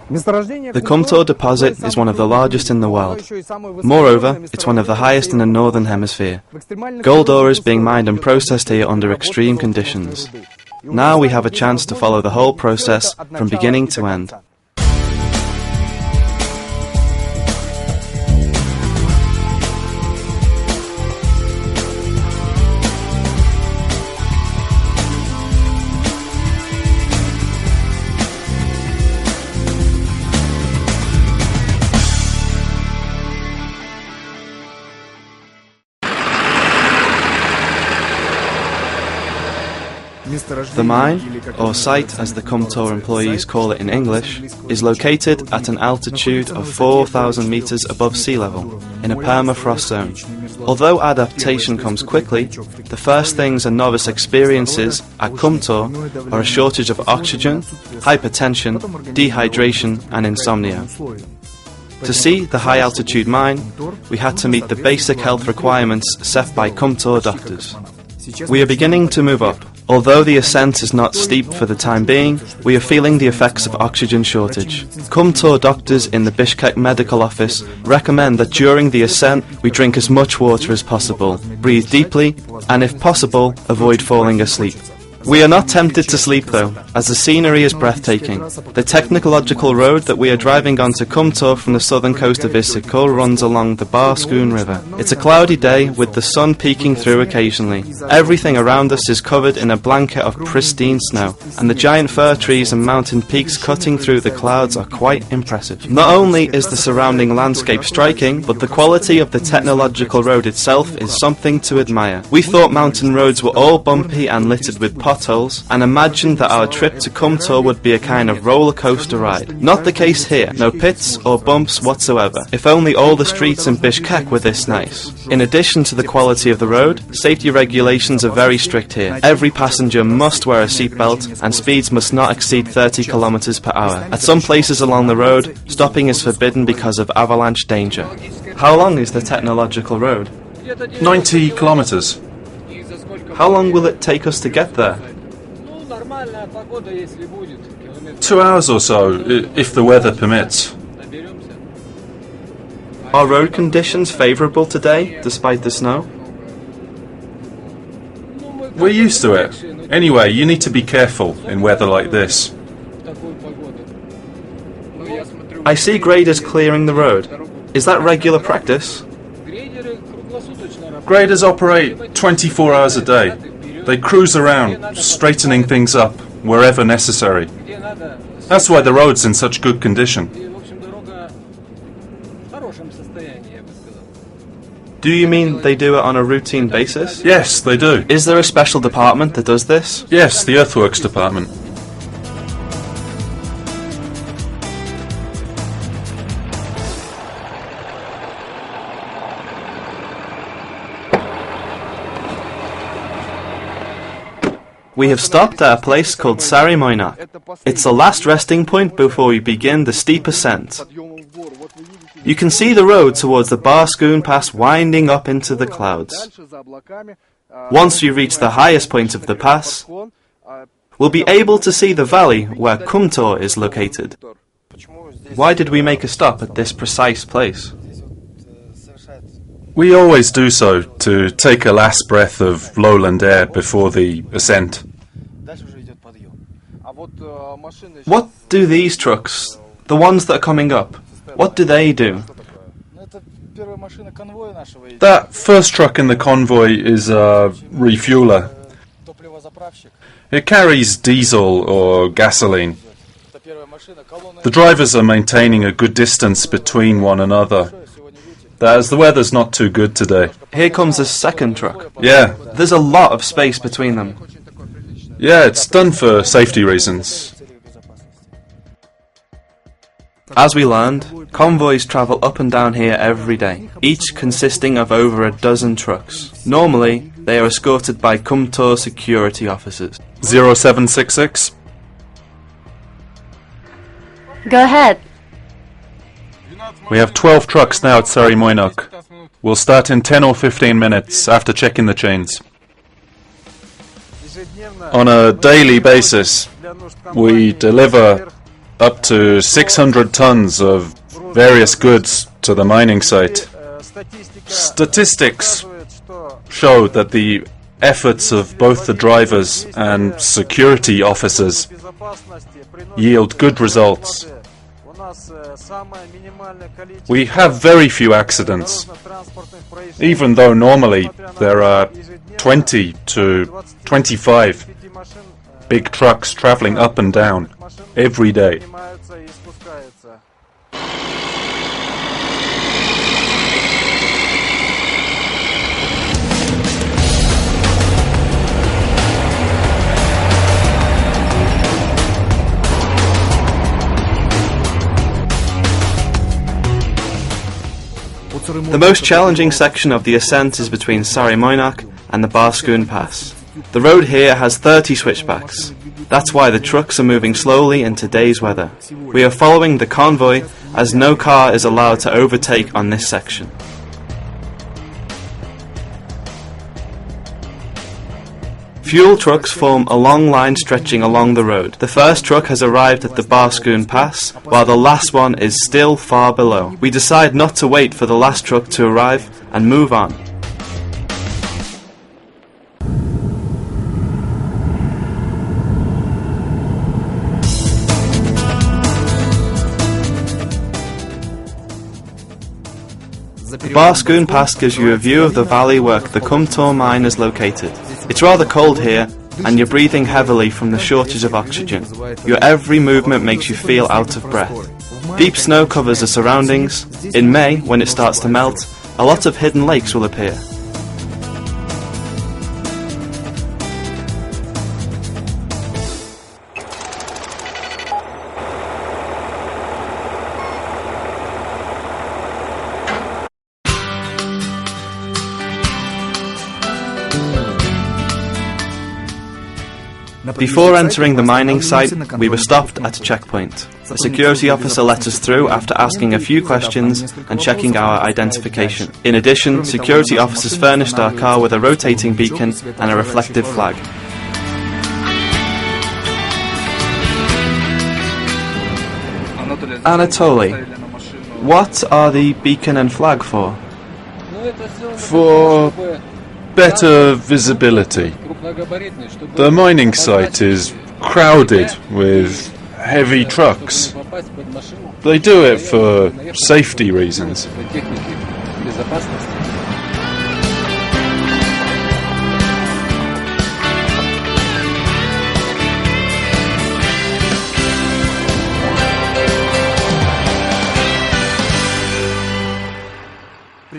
The Kumtor deposit is one of the largest in the world. Moreover, it's one of the highest in the northern hemisphere. Gold ore is being mined and processed here under extreme conditions. Now we have a chance to follow the whole process from beginning to end. The mine, or site as the Kumtor employees call it in English, is located at an altitude of 4,000 meters above sea level, in a permafrost zone. Although adaptation comes quickly, the first things a novice experiences at Kumtor are a shortage of oxygen, hypertension, dehydration and insomnia. To see the high-altitude mine, we had to meet the basic health requirements set by Kumtor doctors. We are beginning to move up. Although the ascent is not steep for the time being, we are feeling the effects of oxygen shortage. Kumtor doctors in the Bishkek medical office recommend that during the ascent we drink as much water as possible, breathe deeply, and if possible, avoid falling asleep. We are not tempted to sleep though, as the scenery is breathtaking. The technological road that we are driving on to Kumtor from the southern coast of Issyk runs along the Barskoon River. It's a cloudy day with the sun peeking through occasionally. Everything around us is covered in a blanket of pristine snow, and the giant fir trees and mountain peaks cutting through the clouds are quite impressive. Not only is the surrounding landscape striking, but the quality of the technological road itself is something to admire. We thought mountain roads were all bumpy and littered with potholes, and imagined that our trip to Kumtor would be a kind of roller coaster ride. Not the case here, no pits or bumps whatsoever. If only all the streets in Bishkek were this nice. In addition to the quality of the road, safety regulations are very strict here. Every passenger must wear a seatbelt and speeds must not exceed 30 kilometers per hour. At some places along the road, stopping is forbidden because of avalanche danger. How long is the technological road? 90 kilometers. How long will it take us to get there? 2 hours or so, if the weather permits. Are road conditions favourable today, despite the snow? We're used to it. Anyway, you need to be careful in weather like this. I see graders clearing the road. Is that regular practice? Graders operate 24 hours a day. They cruise around, straightening things up wherever necessary. That's why the road's in such good condition. Do you mean they do it on a routine basis? Yes, they do. Is there a special department that does this? Yes, the earthworks department. We have stopped at a place called Sarimoynak. It's the last resting point before we begin the steep ascent. You can see the road towards the Barskoon Pass winding up into the clouds. Once we reach the highest point of the pass, we'll be able to see the valley where Kumtor is located. Why did we make a stop at this precise place? We always do so, to take a last breath of lowland air before the ascent. What do these trucks, the ones that are coming up, what do they do? That first truck in the convoy is a refueler. It carries diesel or gasoline. The drivers are maintaining a good distance between one another, as the weather's not too good today. Here comes a second truck. Yeah. There's a lot of space between them. Yeah, it's done for safety reasons. As we learned, convoys travel up and down here every day, each consisting of over a dozen trucks. Normally, they are escorted by Kumtor security officers. 0766? Go ahead. We have 12 trucks now at Sarimoynak. We'll start in 10 or 15 minutes after checking the chains. On a daily basis, we deliver up to 600 tons of various goods to the mining site. Statistics show that the efforts of both the drivers and security officers yield good results. We have very few accidents, even though normally there are 20 to 25 big trucks traveling up and down every day. The most challenging section of the ascent is between Sarimoinak and the Barskoon Pass. The road here has 30 switchbacks. That's why the trucks are moving slowly in today's weather. We are following the convoy as no car is allowed to overtake on this section. Fuel trucks form a long line stretching along the road. The first truck has arrived at the Barskoon Pass, while the last one is still far below. We decide not to wait for the last truck to arrive and move on. The Barskoon Pass gives you a view of the valley where the Kumtor mine is located. It's rather cold here, and you're breathing heavily from the shortage of oxygen. Your every movement makes you feel out of breath. Deep snow covers the surroundings. In May, when it starts to melt, a lot of hidden lakes will appear. Before entering the mining site, we were stopped at a checkpoint. A security officer let us through after asking a few questions and checking our identification. In addition, security officers furnished our car with a rotating beacon and a reflective flag. Anatoly, what are the beacon and flag for? For better visibility. The mining site is crowded with heavy trucks. They do it for safety reasons.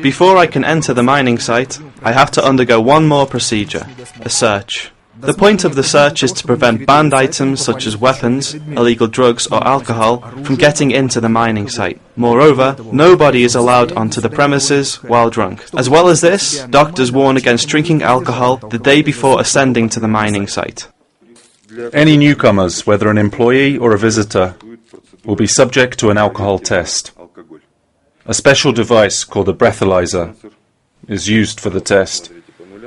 Before I can enter the mining site, I have to undergo one more procedure, a search. The point of the search is to prevent banned items such as weapons, illegal drugs or alcohol from getting into the mining site. Moreover, nobody is allowed onto the premises while drunk. As well as this, doctors warn against drinking alcohol the day before ascending to the mining site. Any newcomers, whether an employee or a visitor, will be subject to an alcohol test. A special device called a breathalyzer is used for the test.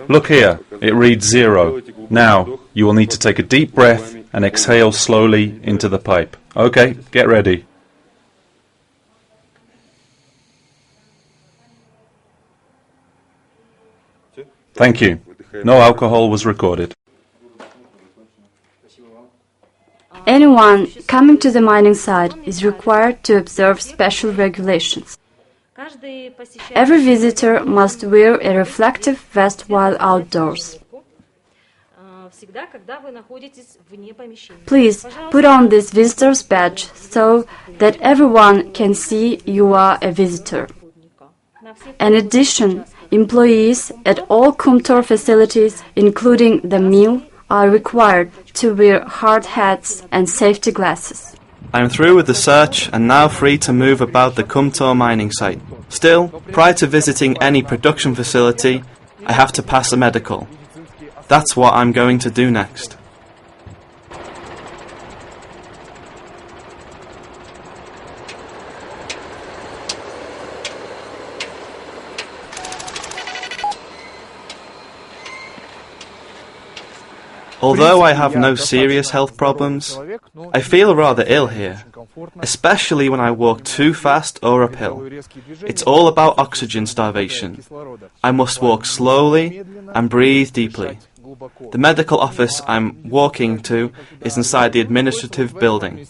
Look here, it reads 0. Now, you will need to take a deep breath and exhale slowly into the pipe. Okay, get ready. Thank you. No alcohol was recorded. Anyone coming to the mining site is required to observe special regulations. Every visitor must wear a reflective vest while outdoors. Please put on this visitor's badge so that everyone can see you are a visitor. In addition, employees at all Kumtor facilities, including the mill, are required to wear hard hats and safety glasses. I am through with the search and now free to move about the Kumtor mining site. Still, prior to visiting any production facility, I have to pass a medical. That's what I'm going to do next. Although I have no serious health problems, I feel rather ill here, especially when I walk too fast or uphill. It's all about oxygen starvation. I must walk slowly and breathe deeply. The medical office I'm walking to is inside the administrative building.